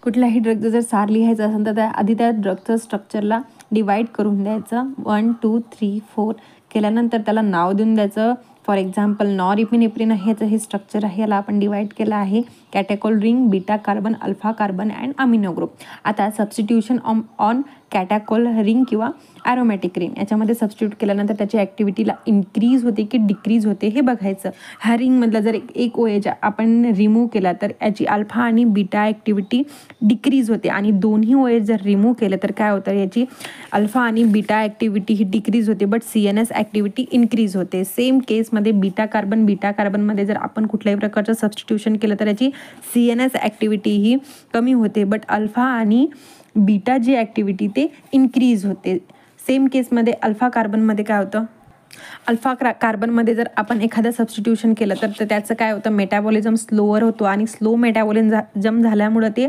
कुठलाही ड्रगचं जर सार लिहायचं असेल तर आधी त्या ड्रगचं स्ट्रक्चरला डिवाईड करून द्यायचं. 1 2 3 4 केल्यानंतर त्याला नाव देऊन द्यायचं. फॉर एक्झाम्पल नॉरइपिनेफ्रिन आहे, याचं हे स्ट्रक्चर आहे, याला आपण डिवाईड केलं आहे catechol ring, beta carbon, alpha carbon and amino group. आता सबस्टिट्यूशन ऑन कॅटॅकोल रिंग किंवा ॲरोमॅटिक रिंग याच्यामध्ये सबस्टिट्यूट केल्यानंतर त्याची ॲक्टिव्हिटीला इन्क्रीज होते की डिक्रीज होते हे बघायचं. ह्या रिंगमधला जर एक OH आपण रिमूव्ह केला तर याची अल्फा आणि बीटा ॲक्टिव्हिटी डिक्रीज होते आणि दोन्ही OH जर रिमूव्ह केलं तर काय होतं, याची अल्फा आणि बीटा ॲक्टिव्हिटी ही डिक्रीज होते बट CNS ॲक्टिव्हिटी इन्क्रीज होते. सेम केसमध्ये बीटा कार्बनमध्ये जर आपण कुठल्याही प्रकारचं सबस्टिट्यूशन केलं तर याची CNS ॲक्टिव्हिटी ही कमी होते बट अल्फा आणि बीटा जी ॲक्टिव्हिटी ते इन्क्रीज होते. सेम केसमध्ये अल्फा कार्बनमध्ये काय होतं, अल्फा कार्बनमध्ये जर आपण एखादं सबस्टिट्यूशन केलं तर त्याचं काय होतं, मेटाबॉलिझम स्लोअर होतो आणि स्लो मेटाबॉलिझम झाल्यामुळं ते